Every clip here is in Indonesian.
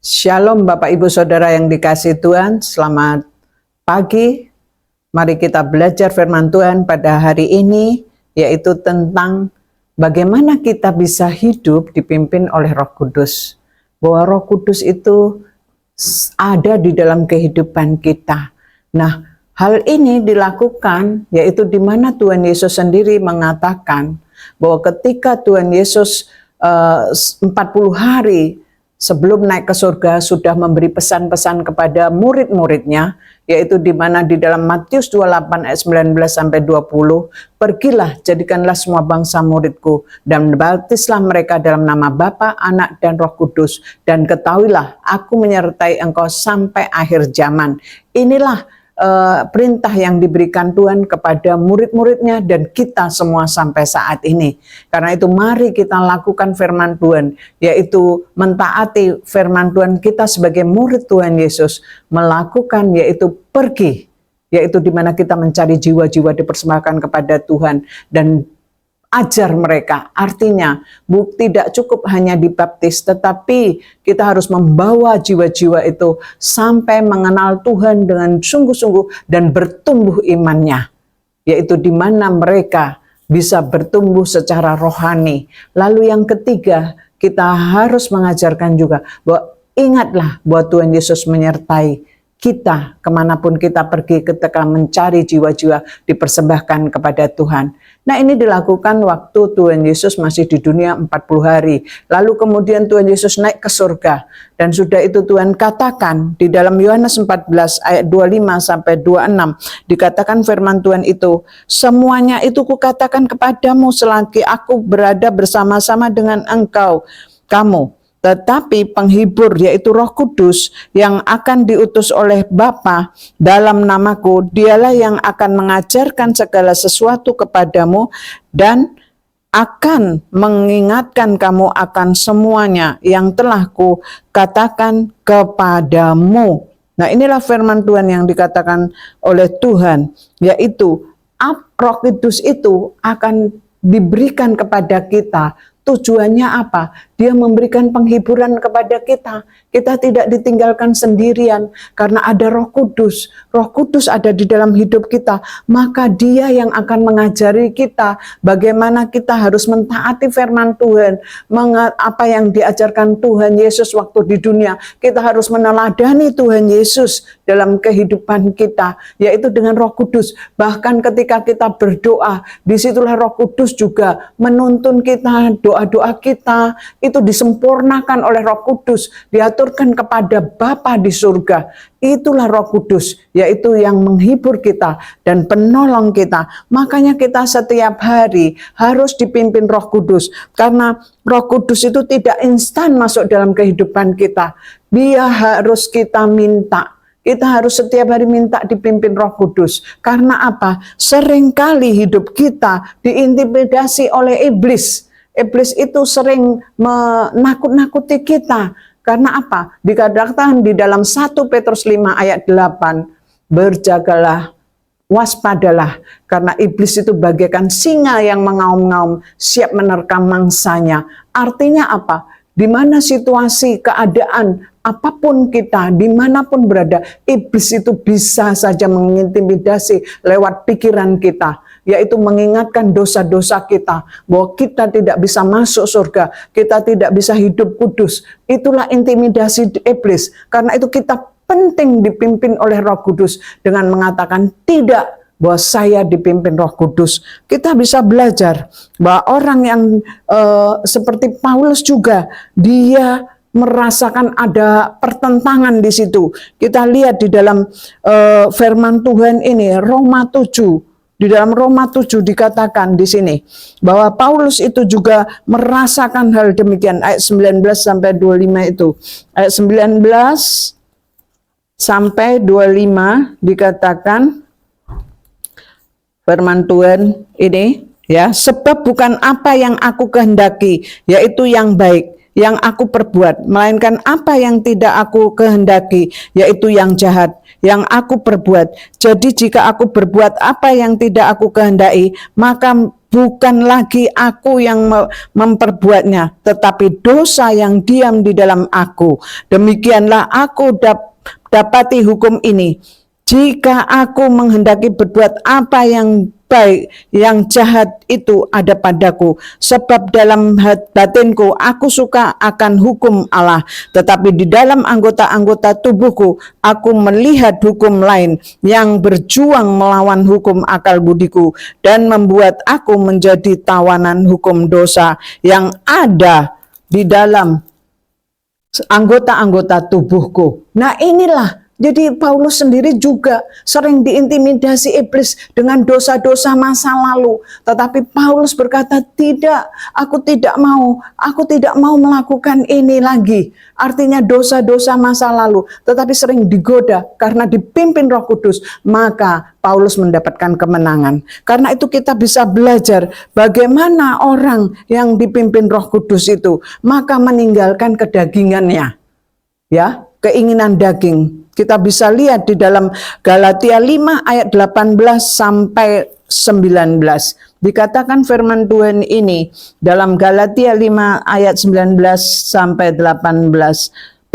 Shalom Bapak Ibu Saudara yang dikasihi Tuhan, selamat pagi. Mari kita belajar firman Tuhan pada hari ini, yaitu tentang bagaimana kita bisa hidup dipimpin oleh Roh Kudus. Bahwa Roh Kudus itu ada di dalam kehidupan kita. Nah, hal ini dilakukan yaitu di mana Tuhan Yesus sendiri mengatakan bahwa ketika Tuhan Yesus 40 hari sebelum naik ke surga sudah memberi pesan-pesan kepada murid-muridnya, yaitu di mana di dalam Matius 28 ayat 19 sampai 20, pergilah jadikanlah semua bangsa muridku dan baptislah mereka dalam nama Bapa, Anak dan Roh Kudus, dan ketahuilah aku menyertai engkau sampai akhir zaman. Inilah perintah yang diberikan Tuhan kepada murid-muridnya dan kita semua sampai saat ini. Karena itu mari kita lakukan firman Tuhan, yaitu mentaati firman Tuhan kita sebagai murid Tuhan Yesus, melakukan yaitu pergi, yaitu di mana kita mencari jiwa-jiwa dipersembahkan kepada Tuhan dan ajar mereka. Artinya tidak cukup hanya dibaptis, tetapi kita harus membawa jiwa-jiwa itu sampai mengenal Tuhan dengan sungguh-sungguh dan bertumbuh imannya, yaitu di mana mereka bisa bertumbuh secara rohani. Lalu yang ketiga, kita harus mengajarkan juga bahwa ingatlah bahwa Tuhan Yesus menyertai kita kemanapun kita pergi ketika mencari jiwa-jiwa dipersembahkan kepada Tuhan. Nah, ini dilakukan waktu Tuhan Yesus masih di dunia 40 hari. Lalu kemudian Tuhan Yesus naik ke surga. Dan sudah itu Tuhan katakan di dalam Yohanes 14 ayat 25 sampai 26. Dikatakan firman Tuhan itu, semuanya itu kukatakan kepadamu selagi aku berada bersama-sama dengan kamu. Tetapi penghibur yaitu Roh Kudus yang akan diutus oleh Bapa dalam namaku, dialah yang akan mengajarkan segala sesuatu kepadamu dan akan mengingatkan kamu akan semuanya yang telah kukatakan kepadamu. Nah, inilah firman Tuhan yang dikatakan oleh Tuhan, yaitu Roh Kudus itu akan diberikan kepada kita. Tujuannya apa? Dia memberikan penghiburan kepada kita. Kita tidak ditinggalkan sendirian karena ada Roh Kudus. Roh Kudus ada di dalam hidup kita. Maka Dia yang akan mengajari kita bagaimana kita harus mentaati firman Tuhan. Apa yang diajarkan Tuhan Yesus waktu di dunia. Kita harus meneladani Tuhan Yesus dalam kehidupan kita, yaitu dengan Roh Kudus. Bahkan ketika kita berdoa, disitulah Roh Kudus juga menuntun kita, doa-doa kita itu disempurnakan oleh Roh Kudus, diaturkan kepada Bapa di surga. Itulah Roh Kudus, yaitu yang menghibur kita dan penolong kita. Makanya kita setiap hari harus dipimpin Roh Kudus, karena Roh Kudus itu tidak instan masuk dalam kehidupan kita. Dia harus kita minta. Kita harus setiap hari minta dipimpin Roh Kudus. Karena apa? Seringkali hidup kita diintimidasi oleh iblis. Iblis itu sering menakut-nakuti kita. Karena apa? Dikatakan di dalam 1 Petrus 5 ayat 8, berjagalah, waspadalah, karena iblis itu bagaikan singa yang mengaum-ngaum, siap menerkam mangsanya. Artinya apa? Di mana situasi, keadaan, apapun kita, dimanapun berada, iblis itu bisa saja mengintimidasi lewat pikiran kita, yaitu mengingatkan dosa-dosa kita, bahwa kita tidak bisa masuk surga, kita tidak bisa hidup kudus. Itulah intimidasi iblis. Karena itu kita penting dipimpin oleh Roh Kudus dengan mengatakan tidak, bahwa saya dipimpin Roh Kudus. Kita bisa belajar bahwa orang yang seperti Paulus juga, dia merasakan ada pertentangan di situ. Kita lihat di dalam firman Tuhan ini, Roma 7. Di dalam Roma 7 dikatakan di sini bahwa Paulus itu juga merasakan hal demikian. Ayat 19 sampai 25 itu. Ayat 19 sampai 25 dikatakan firman Tuhan ini, ya, sebab bukan apa yang aku kehendaki, yaitu yang baik, yang aku perbuat, melainkan apa yang tidak aku kehendaki, yaitu yang jahat, yang aku perbuat. Jadi jika aku berbuat apa yang tidak aku kehendaki, maka bukan lagi aku yang memperbuatnya, tetapi dosa yang diam di dalam aku. Demikianlah aku dapati hukum ini. Jika aku menghendaki berbuat apa yang baik, yang jahat itu ada padaku. Sebab dalam batinku aku suka akan hukum Allah. Tetapi di dalam anggota-anggota tubuhku aku melihat hukum lain yang berjuang melawan hukum akal budiku dan membuat aku menjadi tawanan hukum dosa yang ada di dalam anggota-anggota tubuhku. Nah, inilah. Jadi Paulus sendiri juga sering diintimidasi iblis dengan dosa-dosa masa lalu. Tetapi Paulus berkata, tidak, aku tidak mau melakukan ini lagi. Artinya dosa-dosa masa lalu. Tetapi sering digoda karena dipimpin Roh Kudus. Maka Paulus mendapatkan kemenangan. Karena itu kita bisa belajar bagaimana orang yang dipimpin Roh Kudus itu. Maka meninggalkan kedagingannya. Ya, keinginan daging. Kita bisa lihat di dalam Galatia 5 ayat 18 sampai 19. Dikatakan firman Tuhan ini dalam Galatia 5 ayat 19 sampai 18.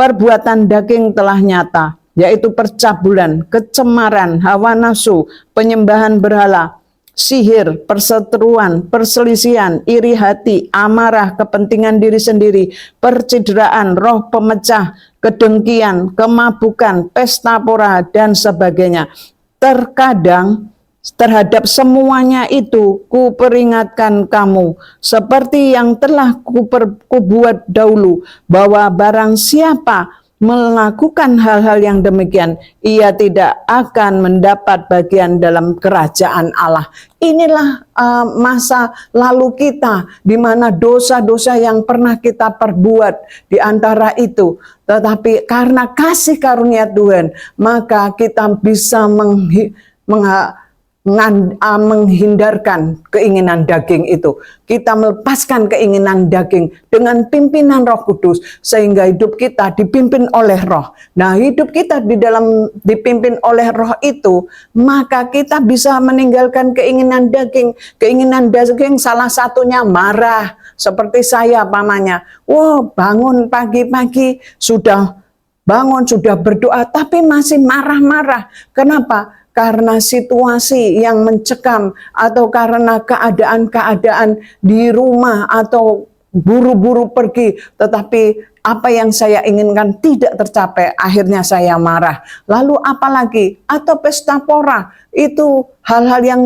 Perbuatan daging telah nyata, yaitu percabulan, kecemaran, hawa nafsu, penyembahan berhala, sihir, perseteruan, perselisihan, iri hati, amarah, kepentingan diri sendiri, percideraan, roh pemecah, kedengkian, kemabukan, pesta pora, dan sebagainya. Terkadang terhadap semuanya itu kuperingatkan kamu, seperti yang telah kubuat dahulu, bahwa barang siapa melakukan hal-hal yang demikian, ia tidak akan mendapat bagian dalam kerajaan Allah. Inilah masa lalu kita, di mana dosa-dosa yang pernah kita perbuat di antara itu. Tetapi karena kasih karunia Tuhan, maka kita bisa menghindarkan keinginan daging itu. Kita melepaskan keinginan daging dengan pimpinan Roh Kudus, sehingga hidup kita dipimpin oleh Roh. Nah, hidup kita dipimpin oleh Roh itu, maka kita bisa meninggalkan keinginan daging. Keinginan daging salah satunya marah, seperti saya pamannya. Bangun pagi-pagi sudah berdoa tapi masih marah-marah. Kenapa? Karena situasi yang mencekam, atau karena keadaan-keadaan di rumah, atau buru-buru pergi, tetapi apa yang saya inginkan tidak tercapai, akhirnya saya marah. Lalu apalagi? Atau pesta pora, itu hal-hal yang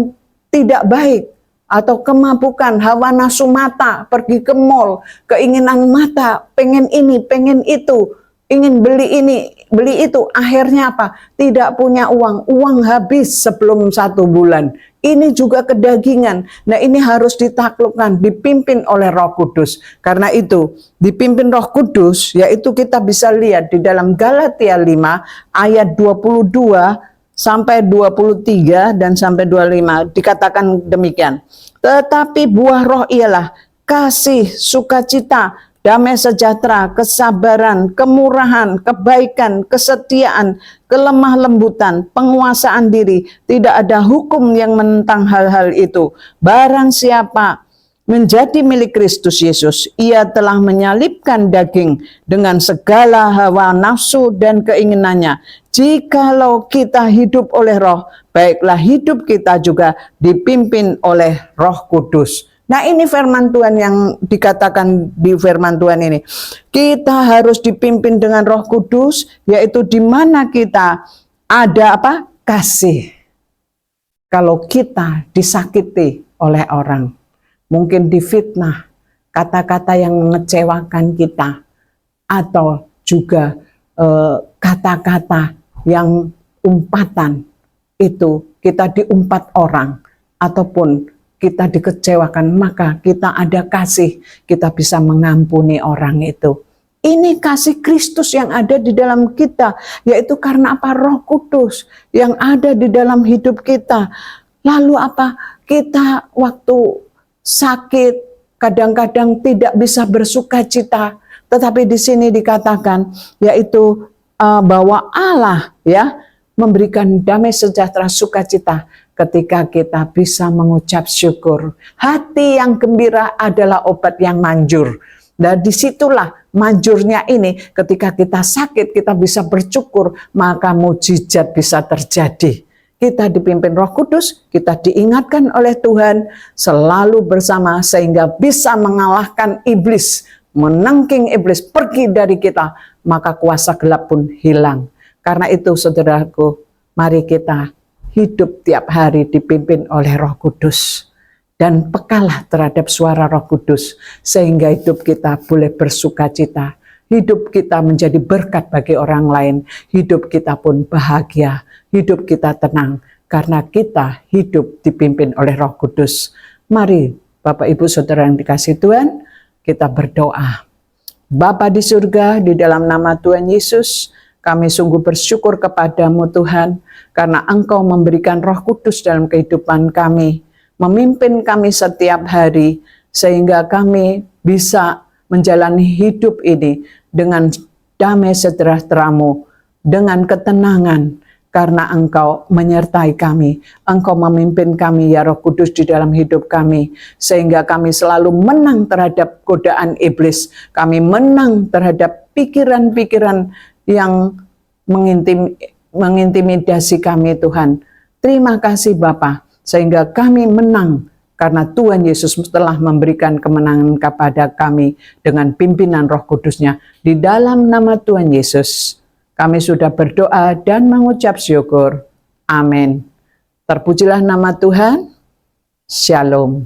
tidak baik, atau kemabukan, hawa nafsu mata, pergi ke mall, keinginan mata, pengen ini, pengen itu, ingin beli ini, beli itu, akhirnya apa? Tidak punya uang habis sebelum 1 bulan. Ini juga kedagingan. Nah, ini harus ditaklukkan, dipimpin oleh Roh Kudus. Karena itu, dipimpin Roh Kudus, yaitu kita bisa lihat di dalam Galatia 5 ayat 22 sampai 23 dan sampai 25, dikatakan demikian. Tetapi buah roh ialah kasih, sukacita, damai sejahtera, kesabaran, kemurahan, kebaikan, kesetiaan, kelemah lembutan, penguasaan diri. Tidak ada hukum yang menentang hal-hal itu. Barang siapa menjadi milik Kristus Yesus, ia telah menyalibkan daging dengan segala hawa nafsu dan keinginannya. Jikalau kita hidup oleh Roh, baiklah hidup kita juga dipimpin oleh Roh Kudus. Nah, ini firman Tuhan yang dikatakan di firman Tuhan ini. Kita harus dipimpin dengan Roh Kudus, yaitu di mana kita ada apa? Kasih. Kalau kita disakiti oleh orang, mungkin difitnah, kata-kata yang mengecewakan kita, atau juga kata-kata yang umpatan, itu kita diumpat orang, ataupun kita dikecewakan, maka kita ada kasih, kita bisa mengampuni orang itu. Ini kasih Kristus yang ada di dalam kita, yaitu karena apa? Roh Kudus yang ada di dalam hidup kita. Lalu apa? Kita waktu sakit, kadang-kadang tidak bisa bersuka cita, tetapi di sini dikatakan, yaitu bahwa Allah ya memberikan damai sejahtera, sukacita ketika kita bisa mengucap syukur. Hati yang gembira adalah obat yang manjur. Dan disitulah manjurnya ini, ketika kita sakit, kita bisa bersyukur, maka mujizat bisa terjadi. Kita dipimpin Roh Kudus, kita diingatkan oleh Tuhan, selalu bersama sehingga bisa mengalahkan iblis, menangking iblis, pergi dari kita, maka kuasa gelap pun hilang. Karena itu saudaraku, mari kita hidup tiap hari dipimpin oleh Roh Kudus. Dan pekalah terhadap suara Roh Kudus, sehingga hidup kita boleh bersuka cita. Hidup kita menjadi berkat bagi orang lain. Hidup kita pun bahagia. Hidup kita tenang. Karena kita hidup dipimpin oleh Roh Kudus. Mari Bapak Ibu Saudara yang dikasihi Tuhan, kita berdoa. Bapa di surga, di dalam nama Tuhan Yesus, kami sungguh bersyukur kepadamu Tuhan, karena Engkau memberikan Roh Kudus dalam kehidupan kami, memimpin kami setiap hari, sehingga kami bisa menjalani hidup ini dengan damai sejahtera-Mu, dengan ketenangan, karena Engkau menyertai kami. Engkau memimpin kami, ya Roh Kudus, di dalam hidup kami, sehingga kami selalu menang terhadap godaan iblis. Kami menang terhadap pikiran-pikiran yang mengintimidasi kami, Tuhan. Terima kasih Bapa, sehingga kami menang karena Tuhan Yesus telah memberikan kemenangan kepada kami dengan pimpinan Roh Kudus-Nya. Di dalam nama Tuhan Yesus, kami sudah berdoa dan mengucap syukur. Amin. Terpujilah nama Tuhan. Shalom.